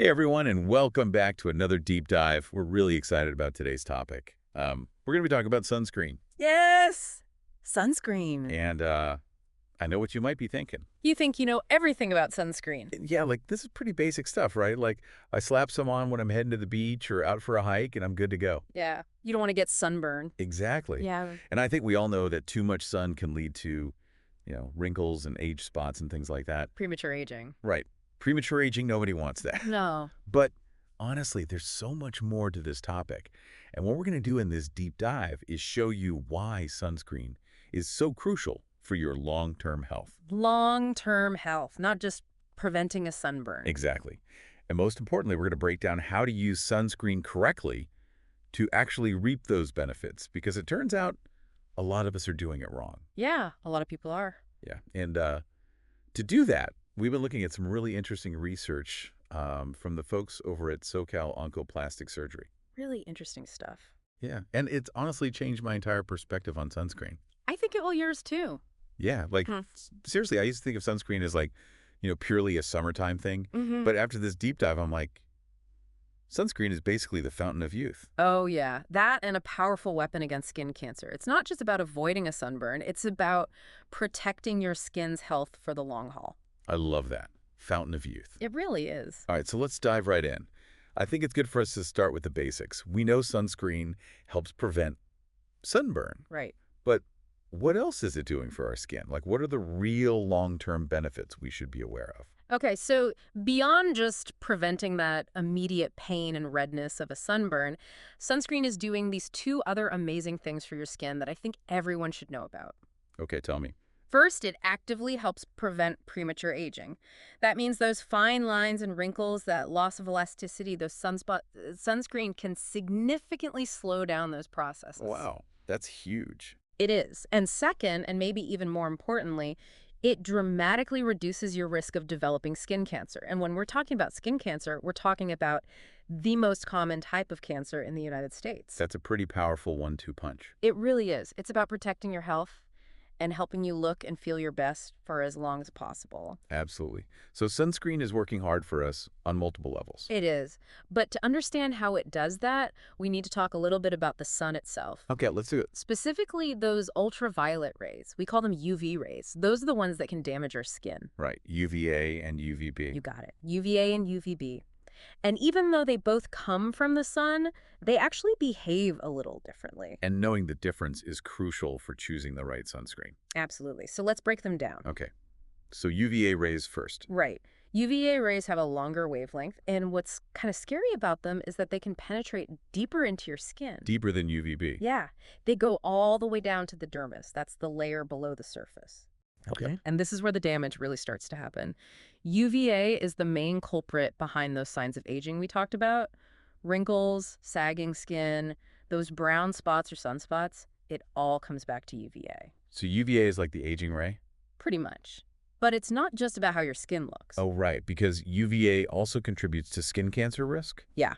Hey everyone, and welcome back to another deep dive. We're really excited about today's topic. We're going to be talking about sunscreen, Yes! Sunscreen. and I know what you might be thinking. You think you know everything about sunscreen. Yeah, like this is pretty basic stuff, right? Like I slap some on when I'm heading to the beach or out for a hike, and I'm good to go. Yeah. You don't want to get sunburn. Exactly. Yeah. And I think we all know that too much sun can lead to, wrinkles and age spots and things like that. Premature aging. Right. Premature aging, nobody wants that. No. But honestly, there's so much more to this topic. And what we're going to do in this deep dive is show you why sunscreen is so crucial for your long-term health. Long-term health, not just preventing a sunburn. Exactly. And most importantly, we're going to break down how to use sunscreen correctly to actually reap those benefits, because it turns out a lot of us are doing it wrong. Yeah, a lot of people are. Yeah. And to do that, we've been looking at some really interesting research from the folks over at SoCal Oncoplastic Surgery. Really interesting stuff. Yeah, and it's honestly changed my entire perspective on sunscreen. I think it will yours too. Yeah, like Hmm. seriously, I used to think of sunscreen as like, purely a summertime thing. Mm-hmm. But after this deep dive, I'm like, sunscreen is basically the fountain of youth. Oh, yeah. That and a powerful weapon against skin cancer. It's not just about avoiding a sunburn. It's about protecting your skin's health for the long haul. I love that. Fountain of youth. It really is. All right, so let's dive right in. I think it's good for us to start with the basics. We know sunscreen helps prevent sunburn, Right. but what else is it doing for our skin? Like, what are the real long-term benefits we should be aware of? Okay, so beyond just preventing that immediate pain and redness of a sunburn, sunscreen is doing these two other amazing things for your skin that I think everyone should know about. Okay, tell me. First, it actively helps prevent premature aging. That means those fine lines and wrinkles, that loss of elasticity, sunscreen can significantly slow down those processes. Wow, that's huge. It is. And second, and maybe even more importantly, it dramatically reduces your risk of developing skin cancer. And when we're talking about skin cancer, we're talking about the most common type of cancer in the United States. That's a pretty powerful one-two punch. It really is. It's about protecting your health and helping you look and feel your best for as long as possible. Absolutely. So sunscreen is working hard for us on multiple levels. It is. But to understand how it does that, we need to talk a little bit about the sun itself. Okay, let's do it. Specifically, those ultraviolet rays. We call them UV rays. Those are the ones that can damage our skin. Right, UVA and UVB. You got it. UVA and UVB. And even though they both come from the sun, they actually behave a little differently. And knowing the difference is crucial for choosing the right sunscreen. Absolutely. So let's break them down. Okay, so UVA rays first. Right. UVA rays have a longer wavelength, and what's kind of scary about them is that they can penetrate deeper into your skin. Deeper than UVB. Yeah. They go all the way down to the dermis. That's the layer below the surface. Okay. And this is where the damage really starts to happen. UVA is the main culprit behind those signs of aging we talked about. Wrinkles, sagging skin, those brown spots or sunspots, it all comes back to UVA. So UVA is like the aging ray? Pretty much. But it's not just about how your skin looks. Oh, right, because UVA also contributes to skin cancer risk? Yeah,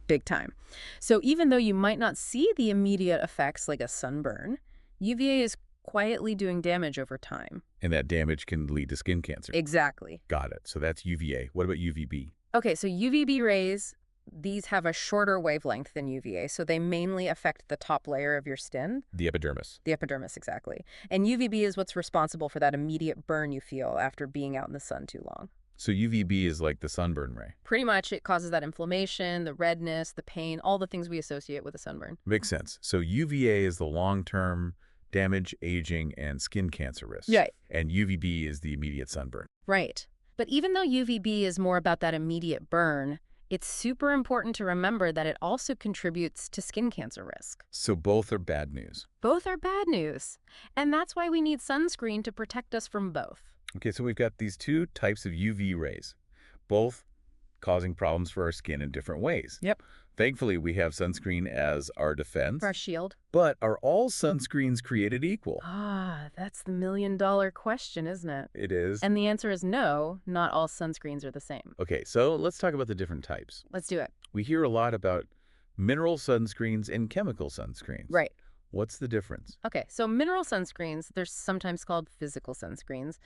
big time. So even though you might not see the immediate effects like a sunburn, UVA is quietly doing damage over time. And that damage can lead to skin cancer. Exactly. Got it. So that's UVA. What about UVB? Okay, so UVB rays, these have a shorter wavelength than UVA, so they mainly affect the top layer of your skin. The epidermis. The epidermis, exactly. And UVB is what's responsible for that immediate burn you feel after being out in the sun too long. So UVB is like the sunburn ray. Pretty much, it causes that inflammation, the redness, the pain, all the things we associate with a sunburn. Makes sense. So UVA is the long-term damage, aging, and skin cancer risk. Right. And UVB is the immediate sunburn. Right. But even though UVB is more about that immediate burn, it's super important to remember that it also contributes to skin cancer risk. So both are bad news. Both are bad news. And that's why we need sunscreen to protect us from both. Okay, so we've got these two types of UV rays, both causing problems for our skin in different ways. Yep. Thankfully, we have sunscreen as our defense. For our shield. But are all sunscreens created equal? Ah, that's the million-dollar question, isn't it? It is. And the answer is no, not all sunscreens are the same. Okay, so let's talk about the different types. Let's do it. We hear a lot about mineral sunscreens and chemical sunscreens. Right. What's the difference? Okay, so mineral sunscreens, they're sometimes called physical sunscreens.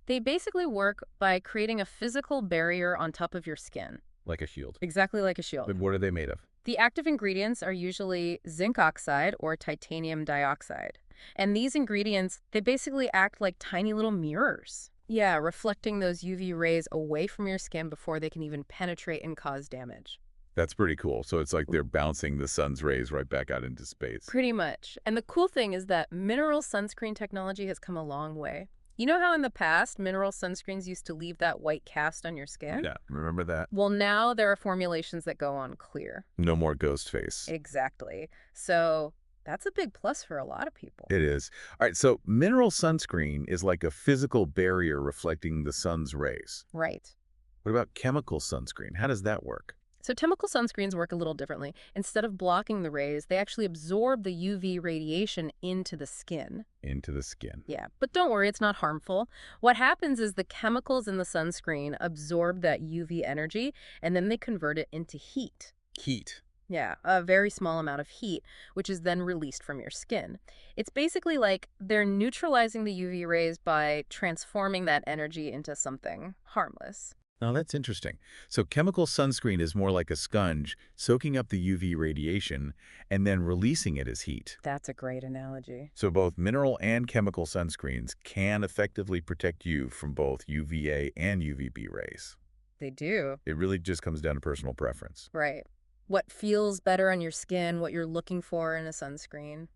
They basically work by creating a physical barrier on top of your skin. Like a shield. exactly like a shield. But what are they made of? The active ingredients are usually zinc oxide or titanium dioxide. And these ingredients, they basically act like tiny little mirrors. Yeah, reflecting those UV rays away from your skin before they can even penetrate and cause damage. That's pretty cool. So it's like they're bouncing the sun's rays right back out into space. Pretty much. And the cool thing is that mineral sunscreen technology has come a long way. You know how in the past, mineral sunscreens used to leave that white cast on your skin? Yeah, remember that? Well, now there are formulations that go on clear. No more ghost face. Exactly. So that's a big plus for a lot of people. It is. All right, so mineral sunscreen is like a physical barrier reflecting the sun's rays. Right. What about chemical sunscreen? How does that work? So chemical sunscreens work a little differently. Instead of blocking the rays, they actually absorb the UV radiation into the skin. Into the skin. Yeah, but don't worry, it's not harmful. What happens is the chemicals in the sunscreen absorb that UV energy, and then they convert it into heat. Heat. Yeah, a very small amount of heat, which is then released from your skin. It's basically like they're neutralizing the UV rays by transforming that energy into something harmless. Now that's interesting. So chemical sunscreen is more like a sponge, soaking up the UV radiation and then releasing it as heat. That's a great analogy. So both mineral and chemical sunscreens can effectively protect you from both UVA and UVB rays. They do. It really just comes down to personal preference. Right. What feels better on your skin, what you're looking for in a sunscreen.